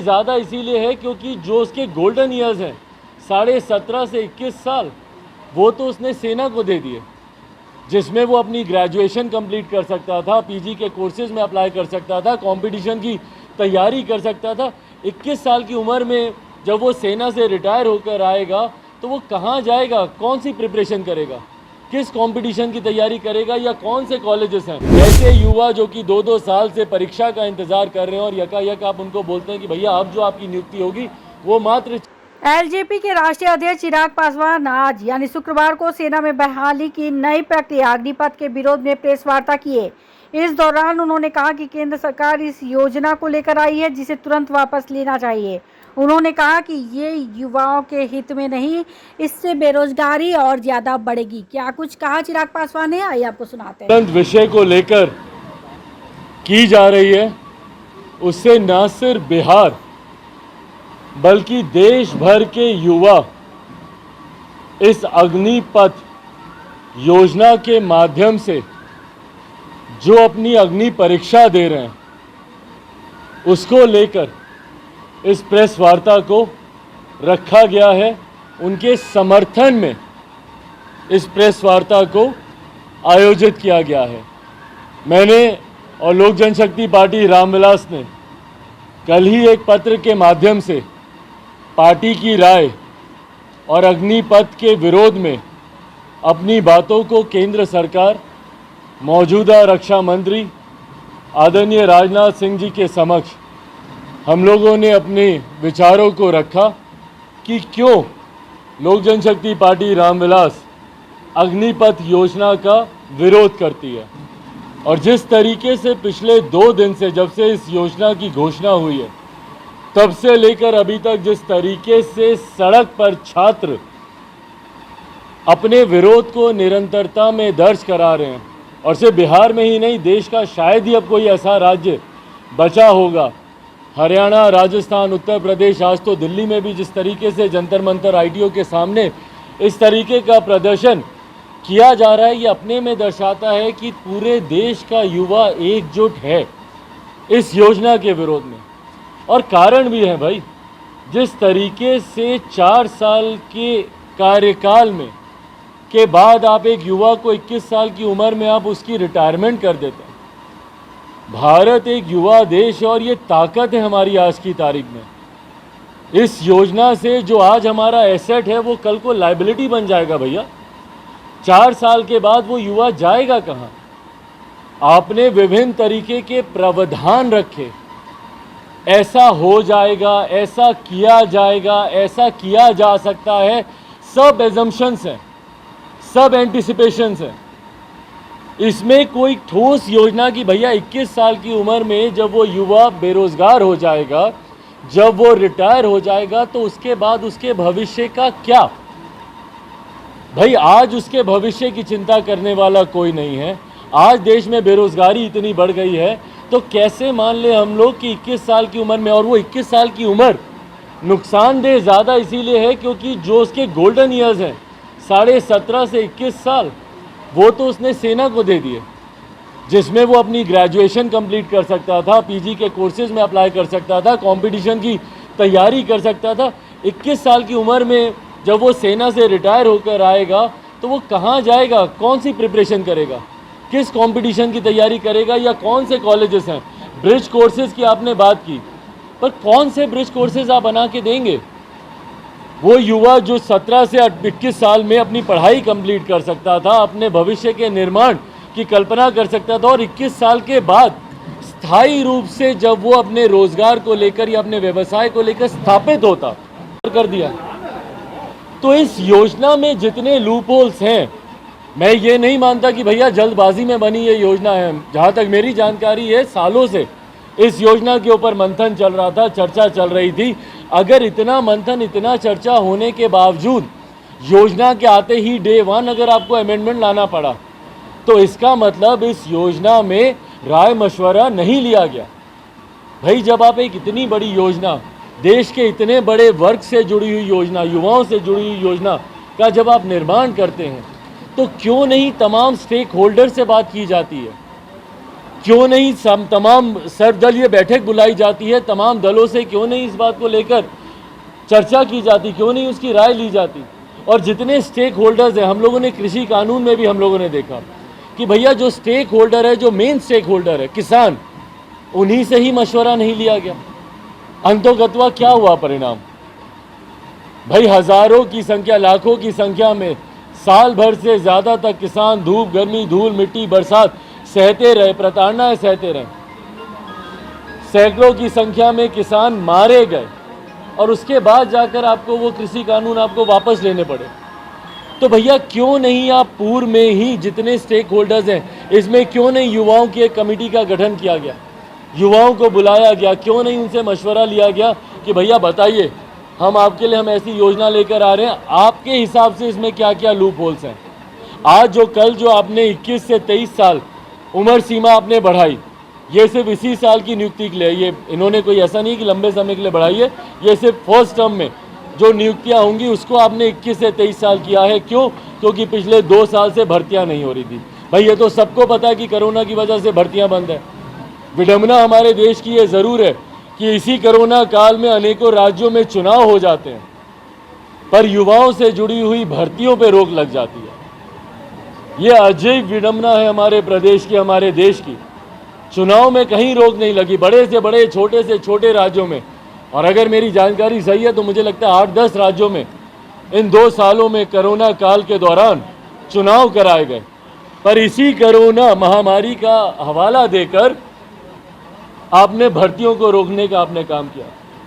ज़्यादा इसीलिए है क्योंकि जो उसके गोल्डन ईयर्स हैं 17.5 से 21 साल, वो तो उसने सेना को दे दिए, जिसमें वो अपनी ग्रेजुएशन कंप्लीट कर सकता था, पीजी के कोर्सेज में अप्लाई कर सकता था, कंपटीशन की तैयारी कर सकता था। 21 साल की उम्र में जब वो सेना से रिटायर होकर आएगा तो वो कहाँ जाएगा, कौन सी प्रिपरेशन करेगा, किस कंपटीशन की तैयारी करेगा या कौन से कॉलेजेस हैं। ऐसे युवा जो कि 2-2 साल से परीक्षा का इंतज़ार कर रहे हैं और यकायक आप उनको बोलते हैं कि भैया अब जो आपकी नियुक्ति होगी वो मात्र। एलजेपी के राष्ट्रीय अध्यक्ष चिराग पासवान आज यानी शुक्रवार को सेना में बहाली की नई प्रक्रिया अग्निपथ के विरोध में प्रेस वार्ता किए। इस दौरान उन्होंने कहा कि केंद्र सरकार इस योजना को लेकर आई है जिसे तुरंत वापस लेना चाहिए। उन्होंने कहा कि ये युवाओं के हित में नहीं, इससे बेरोजगारी और ज्यादा बढ़ेगी। क्या कुछ कहा चिराग पासवान ने, आइए आपको सुनाते हैं। विषय को लेकर की जा रही है उससे न सिर्फ बिहार बल्कि देश भर के युवा इस अग्निपथ योजना के माध्यम से जो अपनी अग्नि परीक्षा दे रहे हैं उसको लेकर इस प्रेस वार्ता को रखा गया है। उनके समर्थन में इस प्रेस वार्ता को आयोजित किया गया है। मैंने और लोक जनशक्ति पार्टी रामविलास ने कल ही एक पत्र के माध्यम से पार्टी की राय और अग्निपथ के विरोध में अपनी बातों को केंद्र सरकार, मौजूदा रक्षा मंत्री आदरणीय राजनाथ सिंह जी के समक्ष हम लोगों ने अपने विचारों को रखा कि क्यों लोक जनशक्ति पार्टी रामविलास अग्निपथ योजना का विरोध करती है। और जिस तरीके से पिछले 2 दिन से जब से इस योजना की घोषणा हुई है तब से लेकर अभी तक जिस तरीके से सड़क पर छात्र अपने विरोध को निरंतरता में दर्ज करा रहे हैं, और सिर्फ बिहार में ही नहीं, देश का शायद ही अब कोई ऐसा राज्य बचा होगा, हरियाणा, राजस्थान, उत्तर प्रदेश, आज तो दिल्ली में भी जिस तरीके से जंतर मंतर आईटीओ के सामने इस तरीके का प्रदर्शन किया जा रहा है, ये अपने में दर्शाता है कि पूरे देश का युवा एकजुट है इस योजना के विरोध में। और कारण भी है भाई, जिस तरीके से 4 साल के कार्यकाल में के बाद आप एक युवा को 21 साल की उम्र में आप उसकी रिटायरमेंट कर देते हैं। भारत एक युवा देश है और ये ताकत है हमारी आज की तारीख में। इस योजना से जो आज हमारा एसेट है वो कल को लायबिलिटी बन जाएगा भैया। 4 साल के बाद वो युवा जाएगा कहाँ? आपने विभिन्न तरीके के प्रावधान रखे, ऐसा हो जाएगा, ऐसा किया जाएगा, ऐसा किया जा सकता है, सब एजम्पशंस हैं, सब एंटिसिपेशंस हैं। इसमें कोई ठोस योजना की भैया 21 साल की उम्र में जब वो युवा बेरोजगार हो जाएगा, जब वो रिटायर हो जाएगा तो उसके बाद उसके भविष्य का क्या? भाई आज उसके भविष्य की चिंता करने वाला कोई नहीं है। आज देश में बेरोजगारी इतनी बढ़ गई है तो कैसे मान ले हम लोग कि 21 साल की उम्र में, और वो 21 साल की उम्र नुकसानदेह ज़्यादा इसीलिए है क्योंकि जो उसके गोल्डन ईयर्स हैं 17.5 से 21 साल, वो तो उसने सेना को दे दिए, जिसमें वो अपनी ग्रेजुएशन कंप्लीट कर सकता था, पीजी के कोर्सेज में अप्लाई कर सकता था, कंपटीशन की तैयारी कर सकता था। 21 साल की उम्र में जब वो सेना से रिटायर होकर आएगा तो वो कहाँ जाएगा, कौन सी प्रिपरेशन करेगा, किस कंपटीशन की तैयारी करेगा या कौन से कॉलेजेस हैं। ब्रिज कोर्सेज की आपने बात की, पर कौन से ब्रिज कोर्सेज आप बना के देंगे? वो युवा जो 17 से 21 साल में अपनी पढ़ाई कंप्लीट कर सकता था, अपने भविष्य के निर्माण की कल्पना कर सकता था, और 21 साल के बाद स्थायी रूप से जब वो अपने रोजगार को लेकर या अपने व्यवसाय को लेकर स्थापित होता, कर दिया। तो इस योजना में जितने लूपहोल्स हैं, मैं ये नहीं मानता कि भैया जल्दबाजी में बनी ये योजना है। जहाँ तक मेरी जानकारी है, सालों से इस योजना के ऊपर मंथन चल रहा था, चर्चा चल रही थी। अगर इतना मंथन, इतना चर्चा होने के बावजूद योजना के आते ही डे 1 अगर आपको अमेंडमेंट लाना पड़ा तो इसका मतलब इस योजना में राय मशवरा नहीं लिया गया। भाई जब आप एक इतनी बड़ी योजना, देश के इतने बड़े वर्ग से जुड़ी हुई योजना, युवाओं से जुड़ी हुई योजना का जब आप निर्माण करते हैं तो क्यों नहीं तमाम स्टेक होल्डर से बात की जाती है? क्यों नहीं तमाम सर्वदलीय बैठक बुलाई जाती है, तमाम दलों से क्यों नहीं इस बात को लेकर चर्चा की जाती, क्यों नहीं उसकी राय ली जाती। और जितने स्टेक होल्डर्स हैं, हम लोगों ने कृषि कानून में भी हम लोगों ने देखा कि भैया जो स्टेक होल्डर है, जो मेन स्टेक होल्डर है किसान, उन्हीं से ही मशवरा नहीं लिया गया। अंतोगत्वा क्या हुआ परिणाम? भाई हजारों की संख्या, लाखों की संख्या में साल भर से ज़्यादा तक किसान धूप, गर्मी, धूल, मिट्टी, बरसात सहते रहे, प्रताड़नाएं सहते रहे। सैकड़ों की संख्या में किसान मारे गए और उसके बाद जाकर आपको वो कृषि कानून आपको वापस लेने पड़े। तो भैया क्यों नहीं आप पूर्व में ही जितने स्टेक होल्डर्स हैं, इसमें क्यों नहीं युवाओं की एक कमेटी का गठन किया गया, युवाओं को बुलाया गया, क्यों नहीं उनसे मशवरा लिया गया कि भैया बताइए, हम आपके लिए हम ऐसी योजना लेकर आ रहे हैं, आपके हिसाब से इसमें क्या क्या लूप होल्स हैं। आज जो आपने 21 से 23 साल उम्र सीमा आपने बढ़ाई, ये सिर्फ इसी साल की नियुक्ति के लिए, ये इन्होंने कोई ऐसा नहीं कि लंबे समय के लिए बढ़ाई है, ये सिर्फ फर्स्ट टर्म में जो नियुक्तियां होंगी उसको आपने 21 से 23 साल किया है। क्यों? क्योंकि पिछले 2 साल से भर्तियां नहीं हो रही थी। भाई ये तो सबको पता है कि कोरोना की वजह से भर्तियां बंद है। विडंबना हमारे देश की ये ज़रूर है कि इसी कोरोना काल में अनेकों राज्यों में चुनाव हो जाते हैं, पर युवाओं से जुड़ी हुई भर्तियों पर रोक लग जाती है। ये अजीब विडंबना है हमारे प्रदेश की, हमारे देश की। चुनाव में कहीं रोक नहीं लगी, बड़े से बड़े, छोटे से छोटे राज्यों में। और अगर मेरी जानकारी सही है तो मुझे लगता है 8-10 राज्यों में इन 2 सालों में कोरोना काल के दौरान चुनाव कराए गए। पर इसी कोरोना महामारी का हवाला देकर आपने भर्तियों को रोकने का आपने काम किया।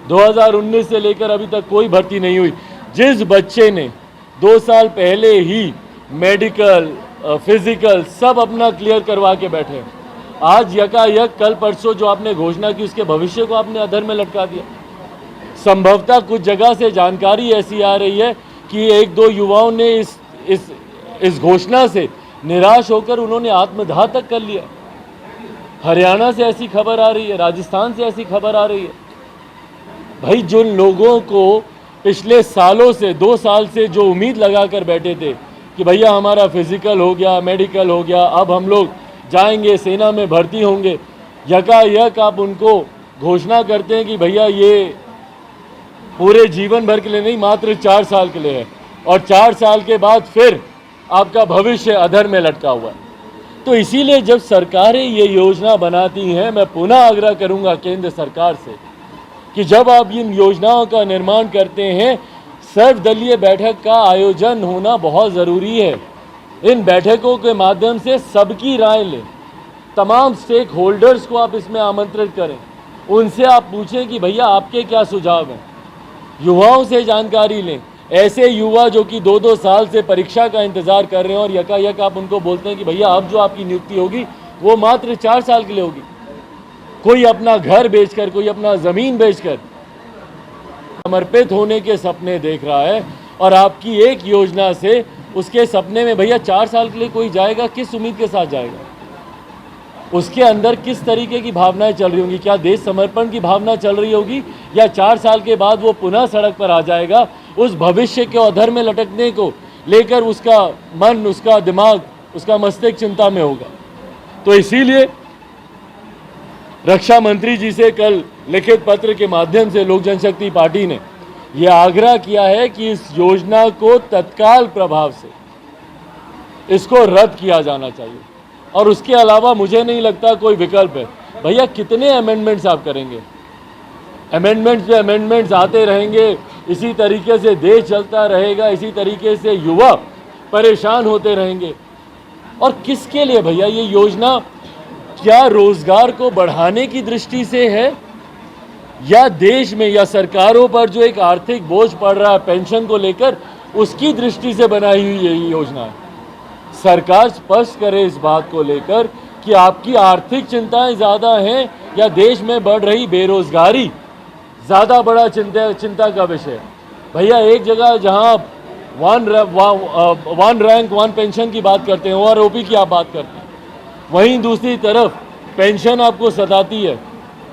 2019 से लेकर अभी तक कोई भर्ती नहीं हुई। जिस बच्चे ने 2 साल पहले ही मेडिकल, फिजिकल सब अपना क्लियर करवा के बैठे, आज यकायक कल परसों जो आपने घोषणा की उसके भविष्य को आपने अधर में लटका दिया। संभवतः कुछ जगह से जानकारी ऐसी आ रही है कि 1-2 युवाओं ने इस घोषणा से निराश होकर उन्होंने आत्मदाह तक कर लिया। हरियाणा से ऐसी खबर आ रही है, राजस्थान से ऐसी खबर आ रही है। भाई जिन लोगों को पिछले सालों से 2 साल से जो उम्मीद लगा कर बैठे थे कि भैया हमारा फिजिकल हो गया, मेडिकल हो गया, अब हम लोग जाएंगे, सेना में भर्ती होंगे, यकायक आप उनको घोषणा करते हैं कि भैया ये पूरे जीवन भर के लिए नहीं, मात्र 4 साल के लिए है, और 4 साल के बाद फिर आपका भविष्य अधर में लटका हुआ है। तो इसीलिए जब सरकारें ये योजना बनाती हैं, मैं पुनः आग्रह करूंगा केंद्र सरकार से कि जब आप इन योजनाओं का निर्माण करते हैं, सर्वदलीय बैठक का आयोजन होना बहुत ज़रूरी है। इन बैठकों के माध्यम से सबकी राय लें, तमाम स्टेक होल्डर्स को आप इसमें आमंत्रित करें, उनसे आप पूछें कि भैया आपके क्या सुझाव हैं। युवाओं से जानकारी लें, ऐसे युवा जो कि 2-2 साल से परीक्षा का इंतज़ार कर रहे हैं और यकायक आप उनको बोलते हैं कि भैया अब जो आपकी नियुक्ति होगी वो मात्र 4 साल के लिए होगी। कोई अपना घर बेचकर, कोई अपना ज़मीन बेचकर समर्पित होने के सपने देख रहा है, और आपकी एक योजना से उसके सपने में भैया 4 साल के लिए कोई जाएगा, किस उम्मीद के साथ जाएगा? उसके अंदर किस तरीके की भावनाएं चल रही होंगी? क्या देश समर्पण की भावना चल रही होगी, या 4 साल के बाद वो पुनः सड़क पर आ जाएगा? उस भविष्य के अधर में लटकने को लेकर उसका मन, उसका दिमाग, उसका मस्तिष्क चिंता में होगा। तो इसीलिए रक्षा मंत्री जी से कल लिखित पत्र के माध्यम से लोक जनशक्ति पार्टी ने यह आग्रह किया है कि इस योजना को तत्काल प्रभाव से इसको रद्द किया जाना चाहिए, और उसके अलावा मुझे नहीं लगता कोई विकल्प है। भैया कितने अमेंडमेंट्स आप करेंगे? अमेंडमेंट्स पे अमेंडमेंट्स आते रहेंगे, इसी तरीके से देश चलता रहेगा, इसी तरीके से युवा परेशान होते रहेंगे। और किसके लिए भैया ये योजना? क्या रोजगार को बढ़ाने की दृष्टि से है, या देश में या सरकारों पर जो एक आर्थिक बोझ पड़ रहा है पेंशन को लेकर, उसकी दृष्टि से बनाई हुई यही योजना है? सरकार स्पष्ट करे इस बात को लेकर कि आपकी आर्थिक चिंताएं ज़्यादा हैं या देश में बढ़ रही बेरोजगारी ज़्यादा बड़ा चिंता का विषय। भैया एक जगह जहां वन रैंक वन पेंशन की बात करते हैं, OROP की आप बात करते हैं, वहीं दूसरी तरफ पेंशन आपको सताती है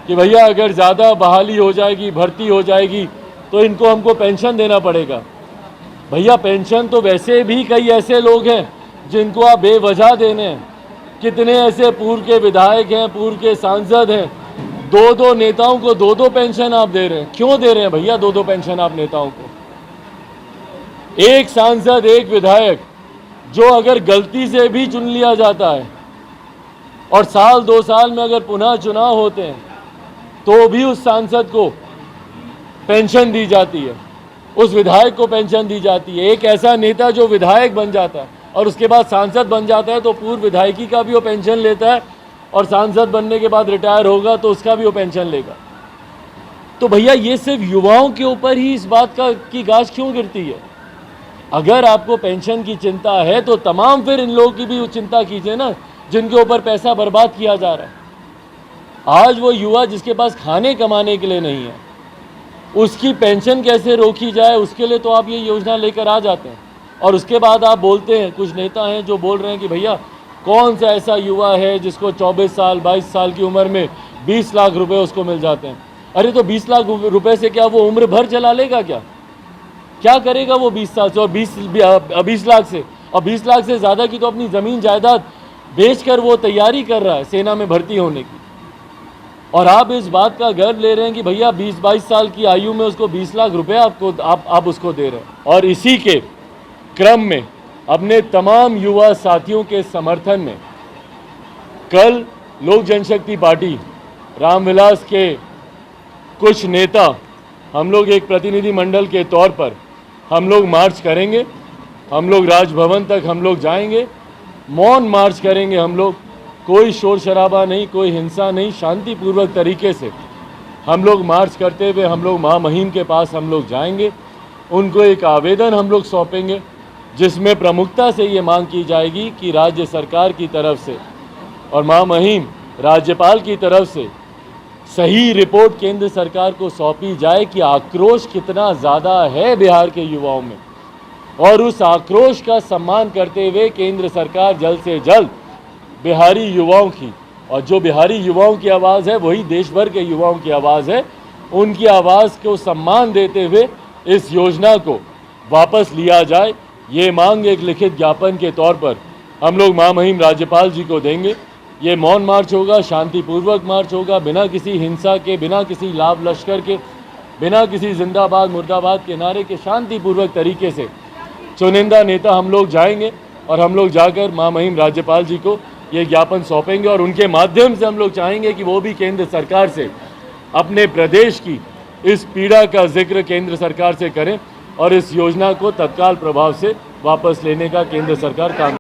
कि भैया अगर ज़्यादा बहाली हो जाएगी, भर्ती हो जाएगी, तो इनको हमको पेंशन देना पड़ेगा। भैया पेंशन तो वैसे भी कई ऐसे लोग हैं जिनको आप बेवजह देने हैं, कितने ऐसे पूर्व के विधायक हैं, पूर्व के सांसद हैं, दो दो नेताओं को दो दो पेंशन आप दे रहे हैं। क्यों दे रहे हैं भैया दो दो पेंशन आप नेताओं को? एक सांसद, एक विधायक जो अगर गलती से भी चुन लिया जाता है और साल 2 साल में अगर पुनः चुनाव होते हैं तो भी उस सांसद को पेंशन दी जाती है, उस विधायक को पेंशन दी जाती है। एक ऐसा नेता जो विधायक बन जाता है और उसके बाद सांसद बन जाता है तो पूर्व विधायकी का भी वो पेंशन लेता है और सांसद बनने के बाद रिटायर होगा तो उसका भी वो पेंशन लेगा। तो भैया ये सिर्फ युवाओं के ऊपर ही इस बात की गाज क्यों गिरती है? अगर आपको पेंशन की चिंता है तो तमाम फिर इन लोगों की भी चिंता कीजिए ना, जिनके ऊपर पैसा बर्बाद किया जा रहा है। आज वो युवा जिसके पास खाने कमाने के लिए नहीं है, उसकी पेंशन कैसे रोकी जाए, उसके लिए तो आप ये योजना लेकर आ जाते हैं। और उसके बाद आप बोलते हैं, कुछ नेता हैं जो बोल रहे हैं कि भैया कौन सा ऐसा युवा है जिसको 24 साल 22 साल की उम्र में 20 लाख रुपए उसको मिल जाते हैं। अरे तो 20 लाख रुपए से क्या वो उम्र भर चला लेगा? क्या करेगा वो 20 साल से और 20 लाख से? और 20 लाख से ज़्यादा की तो अपनी ज़मीन जायदाद बेचकर वो तैयारी कर रहा है सेना में भर्ती होने की। और आप इस बात का गर्व ले रहे हैं कि भैया 20-22 साल की आयु में उसको 20 लाख रुपए आप उसको दे रहे हैं। और इसी के क्रम में अपने तमाम युवा साथियों के समर्थन में कल लोक जनशक्ति पार्टी रामविलास के कुछ नेता, हम लोग एक प्रतिनिधि मंडल के तौर पर हम लोग मार्च करेंगे। हम लोग राजभवन तक हम लोग जाएंगे, मौन मार्च करेंगे। हम लोग कोई शोर शराबा नहीं, कोई हिंसा नहीं, शांतिपूर्वक तरीके से हम लोग मार्च करते हुए हम लोग महामहिम के पास हम लोग जाएंगे। उनको एक आवेदन हम लोग सौंपेंगे जिसमें प्रमुखता से ये मांग की जाएगी कि राज्य सरकार की तरफ से और महामहिम राज्यपाल की तरफ से सही रिपोर्ट केंद्र सरकार को सौंपी जाए कि आक्रोश कितना ज़्यादा है बिहार के युवाओं में, और उस आक्रोश का सम्मान करते हुए केंद्र सरकार जल्द से जल्द बिहारी युवाओं की, और जो बिहारी युवाओं की आवाज़ है वही देश भर के युवाओं की आवाज़ है, उनकी आवाज़ को सम्मान देते हुए इस योजना को वापस लिया जाए। ये मांग एक लिखित ज्ञापन के तौर पर हम लोग महामहिम राज्यपाल जी को देंगे। ये मौन मार्च होगा, शांतिपूर्वक मार्च होगा, बिना किसी हिंसा के, बिना किसी लाभ लश्कर के, बिना किसी जिंदाबाद मुर्दाबाद के नारे के, शांतिपूर्वक तरीके से चुनिंदा नेता हम लोग जाएंगे और हम लोग जाकर महामहिम राज्यपाल जी को ये ज्ञापन सौंपेंगे। और उनके माध्यम से हम लोग चाहेंगे कि वो भी केंद्र सरकार से अपने प्रदेश की इस पीड़ा का जिक्र केंद्र सरकार से करें और इस योजना को तत्काल प्रभाव से वापस लेने का केंद्र सरकार काम